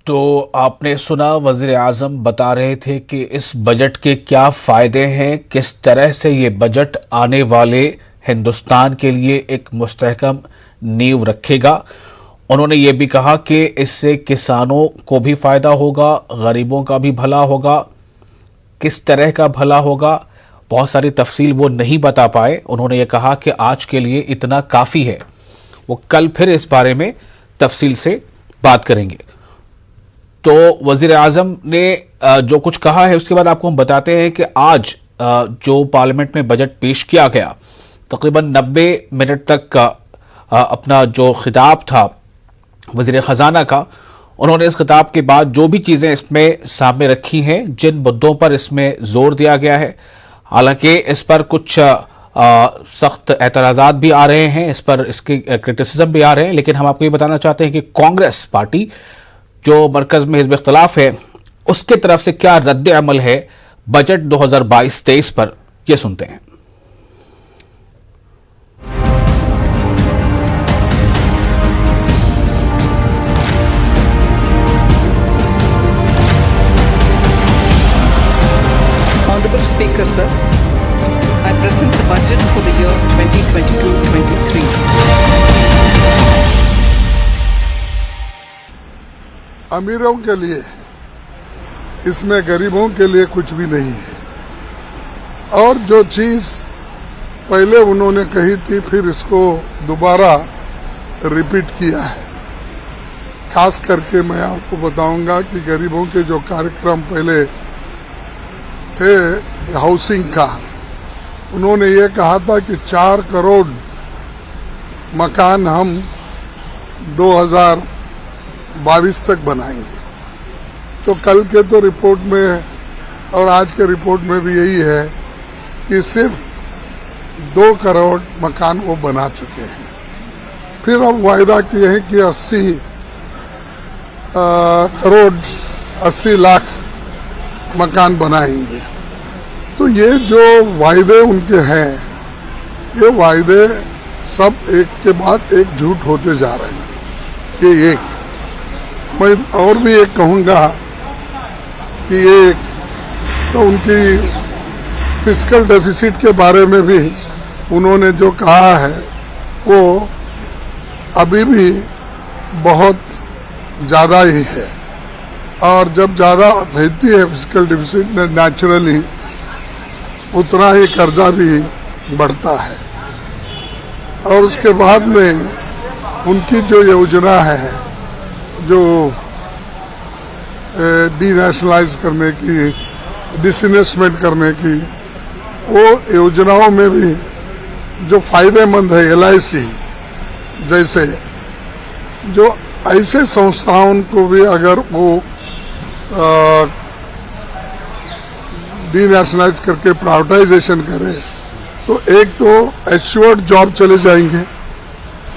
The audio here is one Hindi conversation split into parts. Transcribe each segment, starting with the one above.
तो आपने सुना वज़ीर आज़म बता रहे थे कि इस बजट के क्या फ़ायदे हैं, किस तरह से ये बजट आने वाले हिंदुस्तान के लिए एक मुस्तहकम नींव रखेगा। उन्होंने ये भी कहा कि इससे किसानों को भी फ़ायदा होगा, गरीबों का भी भला होगा। किस तरह का भला होगा, बहुत सारी तफसील वो नहीं बता पाए। उन्होंने ये कहा कि आज के लिए इतना काफ़ी है। वो कल फिर इस बारे में तफसील से बात करेंगे। तो वज़ीर आज़म ने जो कुछ कहा है उसके बाद आपको हम बताते हैं कि आज जो पार्लियामेंट में बजट पेश किया गया, तकरीबन 90 मिनट तक का अपना जो खिताब था वज़ीर ख़जाना का, उन्होंने इस खिताब के बाद जो भी चीज़ें इसमें सामने रखी हैं, जिन मुद्दों पर इसमें ज़ोर दिया गया है, हालांकि इस पर कुछ सख्त एतराज़ात भी आ रहे हैं, इस पर इसके क्रिटिसिज्म भी आ रहे हैं, लेकिन हम आपको ये बताना चाहते हैं कि कांग्रेस पार्टी जो मरकज़ में हिज़्ब इख्तिलाफ है, उसके तरफ से क्या रद्द अमल है बजट 2022-23 पर, ये सुनते हैं। Honorable Speaker, sir, I present the budget for the year 2022-23. अमीरों के लिए, इसमें गरीबों के लिए कुछ भी नहीं है। और जो चीज पहले उन्होंने कही थी, फिर इसको दोबारा रिपीट किया है। खास करके मैं आपको बताऊंगा कि गरीबों के जो कार्यक्रम पहले थे हाउसिंग का, उन्होंने ये कहा था कि 4 करोड़ मकान हम 2022 तक बनाएंगे। तो कल के तो रिपोर्ट में और आज के रिपोर्ट में भी यही है कि सिर्फ 2 करोड़ मकान वो बना चुके हैं। फिर अब वायदा किए हैं कि 80 लाख मकान बनाएंगे। तो ये जो वायदे उनके हैं, ये वायदे सब एक के बाद एक झूठ होते जा रहे हैं। ये एक मैं और भी एक कहूँगा कि ये तो उनकी फिस्कल डेफिसिट के बारे में भी उन्होंने जो कहा है वो अभी भी बहुत ज़्यादा ही है। और जब ज़्यादा रहती है फिस्कल डेफिसिट में, नेचुरली उतना ही कर्जा भी बढ़ता है। और उसके बाद में उनकी जो योजना है, जो डीनेशनलाइज करने की, डिसइन्वेस्टमेंट करने की, वो योजनाओं में भी जो फायदेमंद है LIC जैसे, जो ऐसे संस्थाओं को भी अगर वो डीनेशनलाइज करके प्राइवेटाइजेशन करे तो एक तो एश्योर्ड जॉब चले जाएंगे,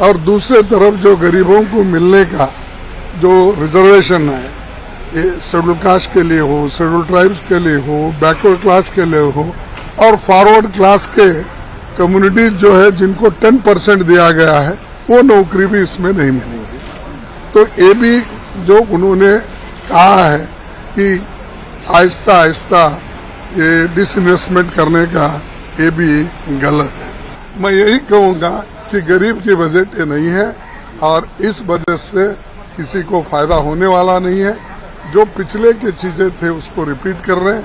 और दूसरे तरफ जो गरीबों को मिलने का जो रिजर्वेशन है, ये शेड्यूल कास्ट के लिए हो, शेड्यूल ट्राइब्स के लिए हो, बैकवर्ड क्लास के लिए हो, और फॉरवर्ड क्लास के कम्युनिटीज जो है जिनको 10% दिया गया है, वो नौकरी भी इसमें नहीं मिलेंगी। तो ये भी जो उन्होंने कहा है कि आहिस्ता आहिस्ता ये डिसइन्वेस्टमेंट करने का, ये भी गलत है। मैं यही कहूँगा कि गरीब की बजट ये नहीं है, और इस बजट से किसी को फायदा होने वाला नहीं है। जो पिछले की चीजें थे उसको रिपीट कर रहे हैं।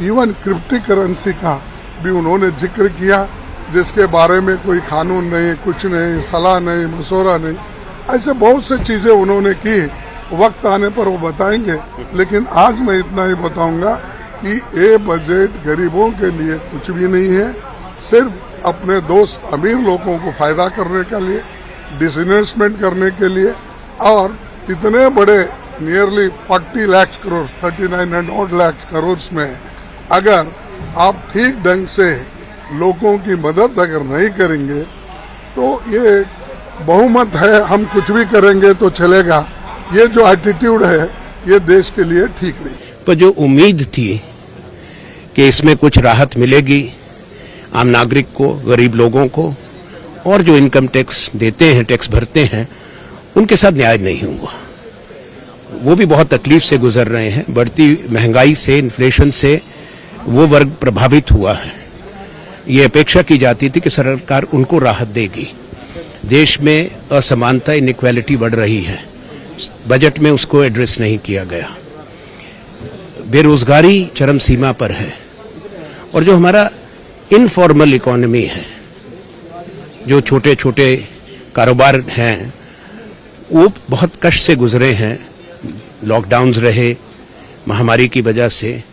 इवन क्रिप्टो करेंसी का भी उन्होंने जिक्र किया, जिसके बारे में कोई कानून नहीं, कुछ नहीं, सलाह नहीं, मशवरा नहीं। ऐसे बहुत से चीजें उन्होंने की, वक्त आने पर वो बताएंगे। लेकिन आज मैं इतना ही बताऊंगा कि ये बजट गरीबों के लिए कुछ भी नहीं है, सिर्फ अपने दोस्त अमीर लोगों को फायदा करने के लिए, डिसइन्वेस्टमेंट करने के लिए। और इतने बड़े नियरली 40 लाख करोड़, 39 लाख करोड़ में अगर आप ठीक ढंग से लोगों की मदद अगर नहीं करेंगे तो ये बहुमत है, हम कुछ भी करेंगे तो चलेगा, ये जो एटीट्यूड है ये देश के लिए ठीक नहीं। पर जो उम्मीद थी कि इसमें कुछ राहत मिलेगी आम नागरिक को, गरीब लोगों को, और जो इनकम टैक्स देते हैं, टैक्स भरते हैं, उनके साथ न्याय नहीं हुआ। वो भी बहुत तकलीफ से गुजर रहे हैं। बढ़ती महंगाई से, इन्फ्लेशन से वो वर्ग प्रभावित हुआ है। ये अपेक्षा की जाती थी कि सरकार उनको राहत देगी। देश में असमानता, इनइक्वालिटी बढ़ रही है, बजट में उसको एड्रेस नहीं किया गया। बेरोजगारी चरम सीमा पर है और जो हमारा इनफॉर्मल इकोनॉमी है, जो छोटे छोटे कारोबार हैं, वो बहुत कष्ट से गुजरे हैं। लॉकडाउन्स रहे महामारी की वजह से,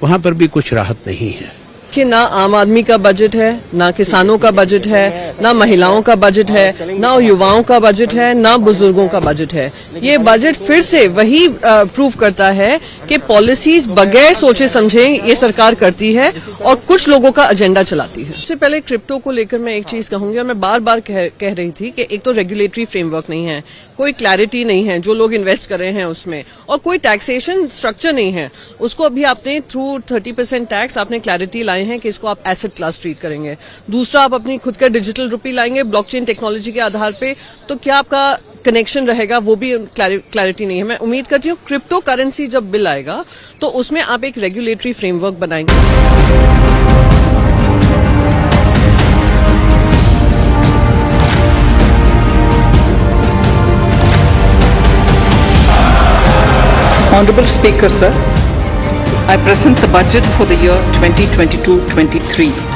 वहां पर भी कुछ राहत नहीं है। कि ना आम आदमी का बजट है, ना किसानों का बजट है, ना महिलाओं का बजट है, ना युवाओं का बजट है, ना बुजुर्गों का बजट है। ये बजट फिर से वही प्रूव करता है कि पॉलिसीज बगैर सोचे समझे ये सरकार करती है और कुछ लोगों का एजेंडा चलाती है। सबसे पहले क्रिप्टो को लेकर मैं एक चीज कहूंगी, और मैं बार बार कह रही थी कि एक तो रेगुलेटरी फ्रेमवर्क नहीं है, कोई क्लैरिटी नहीं है जो लोग इन्वेस्ट कर रहे हैं उसमें, और कोई टैक्सेशन स्ट्रक्चर नहीं है। उसको अभी आपने थ्रू 30% टैक्स आपने क्लैरिटी लाए हैं कि इसको आप एसेट क्लास ट्रीट करेंगे। दूसरा, आप अपनी खुद का डिजिटल रुपी लाएंगे ब्लॉकचेन टेक्नोलॉजी के आधार पे, तो क्या आपका कनेक्शन रहेगा, वो भी क्लैरिटी नहीं है। मैं उम्मीद करती हूँ क्रिप्टो करेंसी जब बिल आएगा तो उसमें आप एक रेगुलेटरी फ्रेमवर्क बनाएंगे। Honorable Speaker, sir, I present the budget for the year 2022-23.